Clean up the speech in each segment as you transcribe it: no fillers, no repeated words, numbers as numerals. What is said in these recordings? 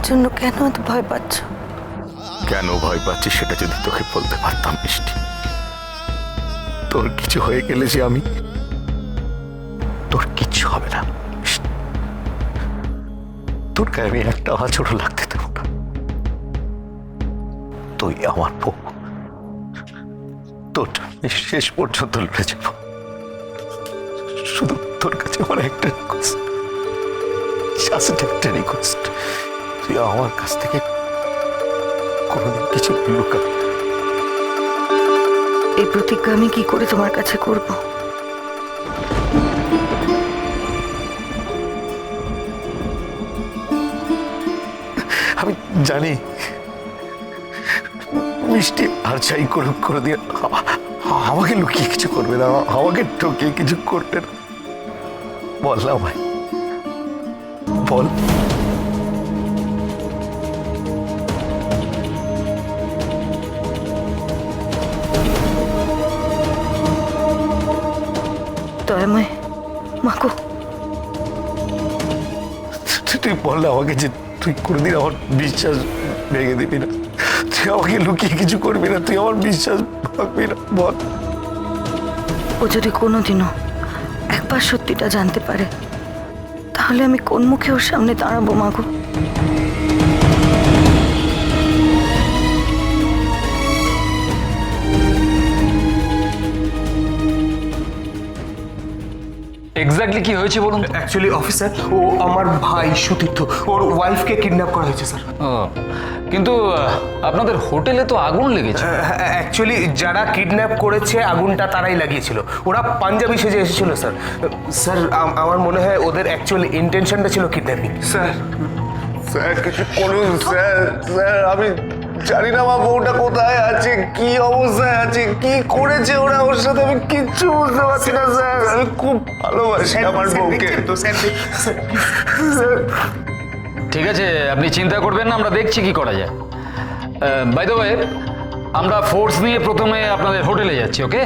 জন্য কেন এত ভয় পাচ্ছ? কেন ভয় পাচ্ছি সেটা যদি তোকে বলতে পারতাম মিষ্টি, তোর কিছু হয়ে গেলে যে আমি, তোর কিচ্ছু হবে না মিষ্টি। তোর গায়ে আমি একটা আঁচড়ও লাগতে দেবো না। তুই আমার বউ, তোর শেষ পর্যন্ত লড়ে যাব। শুধু তোর কাছে আমার একটা রিকোয়েস্ট, জাস্ট একটা রিকোয়েস্ট, তুই আমার কাছ থেকে কোনোদিন কিছু লুকাবি না। এই প্রতিজ্ঞা আমি কি করে তোমার কাছে করব? আমি জানি মিষ্টি আর যাই করুক কোনোদিন আমাকে লুকিয়ে কিছু করবে না, আমাকে ঠকিয়ে কিছু করবে না। বল না ভাই, বল। দয়াময় মাগো, তুই বল না আমাকে যে তুই কোনোদিন আমার বিশ্বাস ভেঙে দিবি না, তুই আমাকে লুকিয়ে কিছু করবি না, তুই আমার বিশ্বাস ভাঙবি না। বল। ও যদি কোনোদিনও একবার সত্যিটা জানতে পারে, তাহলে আমি কোন মুখে ওর সামনে দাঁড়াবো মাগো? এক্স্যাক্টলি কি হয়েছে বলুন তো? অ্যাকচুয়ালি অফিসার, ও আমার ভাই সুতীর্থ, ওর ওয়াইফকে কিডন্যাপ করা হয়েছে স্যার। ও, কিন্তু আপনাদের হোটেলে তো আগুন লেগেছে। অ্যাকচুয়ালি যারা কিডন্যাপ করেছে আগুনটা তারাই লাগিয়েছিল। ওরা পাঞ্জাবি সেজে এসেছিল স্যার। স্যার আমার মনে হয় ওদের অ্যাকচুয়াল ইন্টেনশনটা ছিল কিডন্যাপিং। স্যার, স্যার কিছু করুন স্যার। স্যার আমি জানি না আমার বউটা কোথায় আছে, কি অবস্থায় আছে, কি করেছে ওরা ওর সাথে, আমি কিচ্ছু বুঝতে পারছি না স্যার। আমি খুব ভালোবাসি আমার বউকে। ঠিক আছে, আপনি চিন্তা করবেন না, আমরা দেখছি কি করা যায়। বাই দ্য ওয়ে, আমরা ফোর্স নিয়ে প্রথমে আপনাদের হোটেলে যাচ্ছি, ওকে?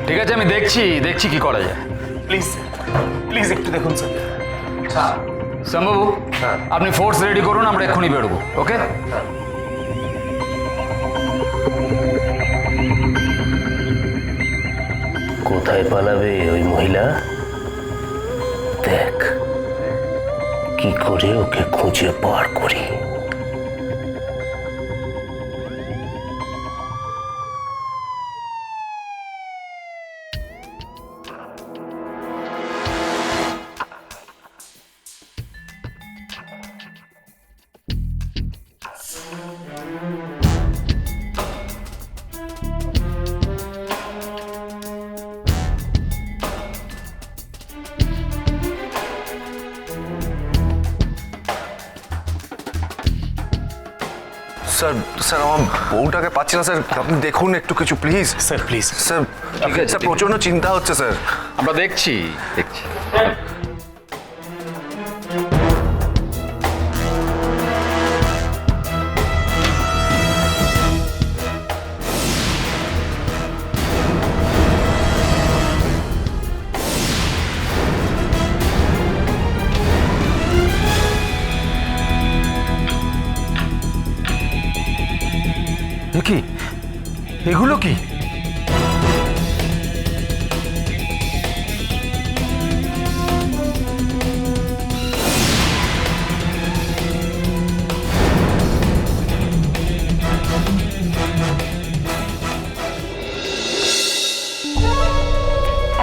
ঠিক আছে, আমি দেখছি কি করা যায়। প্লিজ প্লিজ একটু দেখুন স্যার। শ্যামবাবু, আপনি ফোর্স রেডি করুন, আমরা এক্ষুনি বেরোবো, ওকে? কোথায় পালাবে ওই মহিলা? দেখ কি করে ওকে খুঁজে বার করি। স্যার, স্যার আমার বউটাকে পাচ্ছি না স্যার, আপনি দেখুন একটু কিছু please. Sir please. Sir, sir প্রচন্ড চিন্তা হচ্ছে স্যার। আমরা দেখছি। কি এগুলো কি?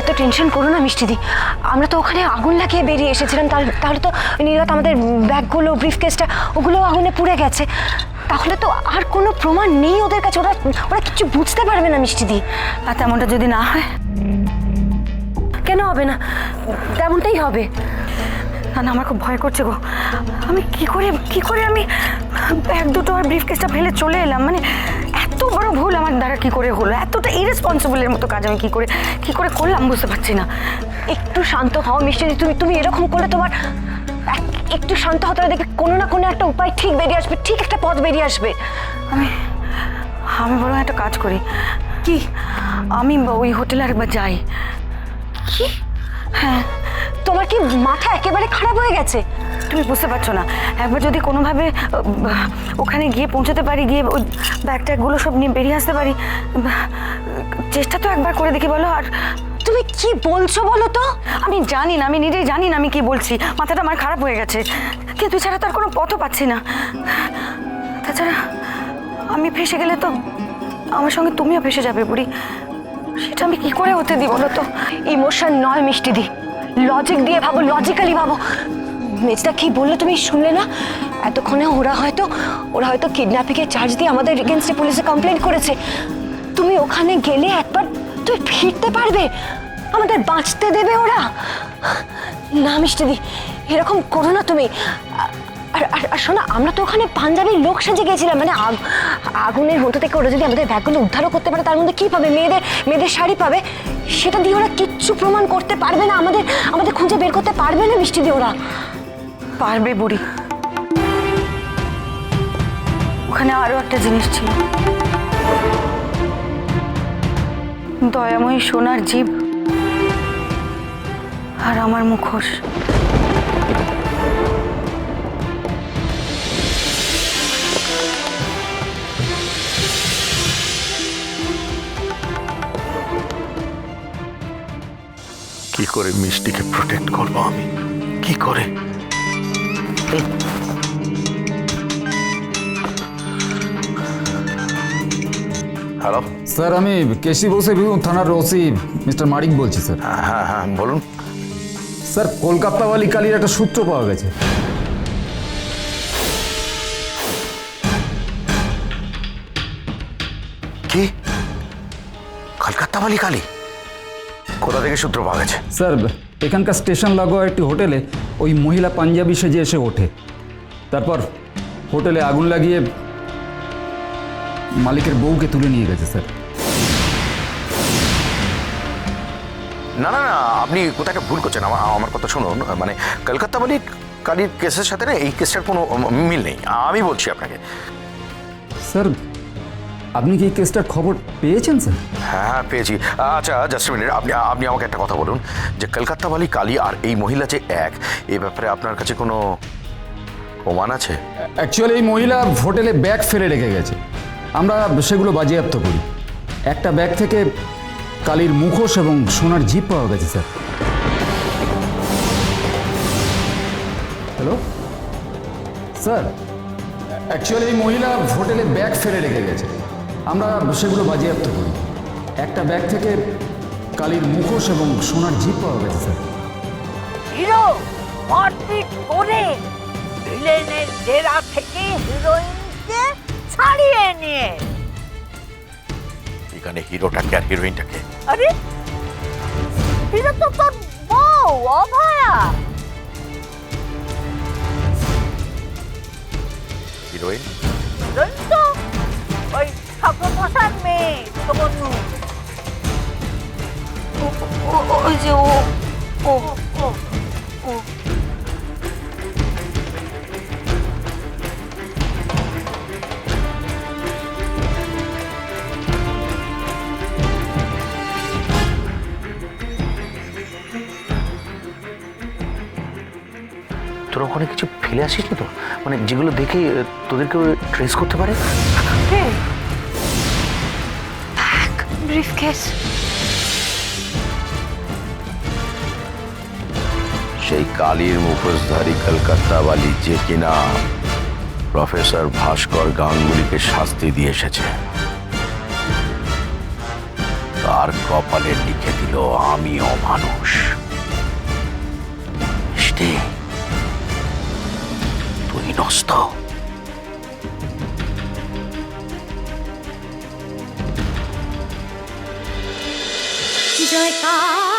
এত টেনশন করো না মিষ্টিদি, আমরা তো ওখানে আগুন লাগিয়ে বেরিয়ে এসেছিলাম। তাহলে তো নীরদ আমাদের ব্যাগগুলো, ব্রিফকেসটা, ওগুলো আগুনে পুড়ে গেছে। তাহলে তো আর কোনো প্রমাণ নেই ওদের কাছে, ওরা কিছু বুঝতে পারবে না মিষ্টিদি। আর তেমনটা যদি না হয়? কেন হবে না? তেমনটাই হবে। না না, আমার খুব ভয় করছে গো। আমি কি করে আমি ব্যাগ দুটো আর ব্রিফকেসটা ফেলে চলে এলাম? মানে এত বড় ভুল আমার দ্বারা কি করে হলো? এতটা ইরেসপন্সিবলের মতো কাজ আমি কি করে করলাম বুঝতে পারছি না। একটু শান্ত হও মিষ্টিদি, তুমি এরকম করলে তোমার একটু শান্ত হতে হবে, দেখবে কোনো না কোনো একটা উপায় ঠিক বেরিয়ে আসবে, ঠিক একটা পথ বেরিয়ে আসবে। আমি বরং একটা কাজ করি। কি? আমি ওই হোটেলে আরেকবার যাই। কি? হ্যাঁ। তোমার কি মাথা একেবারে খারাপ হয়ে গেছে? তুমি বুঝতে পারছো না, একবার যদি কোনোভাবে ওখানে গিয়ে পৌঁছাতে পারি, গিয়ে ওই ব্যাগ ট্যাগগুলো সব নিয়ে বেরিয়ে আসতে পারি, চেষ্টা তো একবার করে দেখি বলো। আর তুমি কি বলছো বলো তো? আমি জানি না, আমি নিজেই জানি না আমি কি বলছি, মাথাটা আমার খারাপ হয়ে গেছে, কিন্তু এছাড়া তার কোনো পথও পাচ্ছি না। তাছাড়া আমি ফেসে গেলে তো আমার সঙ্গে তুমিও ফেসে যাবে বুড়ি, সেটা আমি কি করে হতে দিই বলো তো। ইমোশন নয় মিষ্টি দি, লজিক দিয়ে ভাবো, লজিক্যালি ভাবো। মেজদা কি বললো তুমি শুনলে না? এতক্ষণে ওরা হয়তো কিডন্যাপিংয়ের চার্জ দিয়ে আমাদের এগেনস্টে পুলিশে কমপ্লেন করেছে। তুমি ওখানে গেলে একবার তুমি ফিরতে পারবে, আমাদের বাঁচতে দেবে ওরা? না মিষ্টি দি, এরকম করো না তুমি। আর শোনো, আমরা তো ওখানে পাঞ্জাবি লোক সাজে গেছিলাম, মানে আগুনের মধ্যে থেকে ওরা যদি আমাদের ব্যাগগুলো উদ্ধারও করতে পারে, তার মধ্যে কি পাবে? মেয়েদের শাড়ি পাবে, সেটা দিয়ে ওরা কিচ্ছু প্রমাণ করতে পারবে না, আমাদের খুঁজে বের করতে পারবে না মিষ্টি দিয়ে। ওরা পারবে বুড়ি। ওখানে আরো একটা জিনিস ছিল, দয়াময়ী সোনার জীব আর আমার মুখোশ। কি করে মিষ্টিকে প্রোটেক্ট করবো আমি, কি করে? হ্যালো, স্যার আমি কেশি বসে থানার ওসি মিস্টার মারিক বলছি স্যার। হ্যাঁ হ্যাঁ বলুন। স্যার কলকাতাওয়ালি কালির একটা সূত্র পাওয়া গেছে। কি? কলকাতাওয়ালি কালী? কোথা থেকে সূত্র পাওয়া গেছে? স্যার এখানকার স্টেশন লাগোয়া একটি হোটেলে ওই মহিলা পাঞ্জাবি সেজে এসে ওঠে, তারপর হোটেলে আগুন লাগিয়ে মালিকের বউকে তুলে নিয়ে গেছে স্যার। না না না, আপনি কোথায় একটা ভুল করছেন। আমার কথা শুনুন, মানে কলকাতাওয়ালি কালীর কেসের সাথে না এই কেসটার কোনো মিল নেই। আমি বলছি আপনাকে। স্যার আপনি কি এই কেসটার খবর পেয়েছেন স্যার? হ্যাঁ পেয়েছি। আচ্ছা জাস্ট মিনিট, আপনি আমাকে একটা কথা বলুন যে কলকাতাওয়ালি কালী আর এই মহিলা যে এক, এই ব্যাপারে আপনার কাছে কোনো প্রমাণ আছে? অ্যাকচুয়ালি এই মহিলা হোটেলে ব্যাগ ফেলে রেখে গেছে, আমরা সেগুলো বাজেয়াপ্ত করি। একটা ব্যাগ থেকে কালীর মুখোশ এবং সোনার জিপ পাওয়া গেছে স্যার। হ্যালো স্যার, অ্যাকচুয়ালি এই মহিলা হোটেলে ব্যাগ ফেলে রেখে গেছে, আমরা সেগুলো বাজেয়াপ্ত করি। একটা ব্যাগ থেকে কালীর মুখোশ এবং সোনার জিপ পাওয়া গেছে স্যার। হিরো মারপিট করে ভিলেনের ডেরা থেকে হিরোইনকে ছাড়িয়ে নিয়ে। এখানে হিরোটাকে আর হিরোইনটাকে? আরে হিরো তো তোর বউ অভয়া। হিরোইন? হিরোইন তো ওই ঠাকুর মশার মেয়ে তনু। ওই যে ও ও ও ও তোরা ওখানে কিছু ফেলে আসিস তো, মানে যেগুলো দেখে তোদেরকে ট্রেস করতে পারে? ব্রিফকেস। সেই কালীর মুখোশধারী কলকাতাওয়ালি যে কিনা প্রফেসর ভাস্কর গাঙ্গুলিকে শাস্তি দিয়ে এসেছে, তার কপালে লিখে দিল আমি অমানুষ। তুই নষ্ট। জয়কার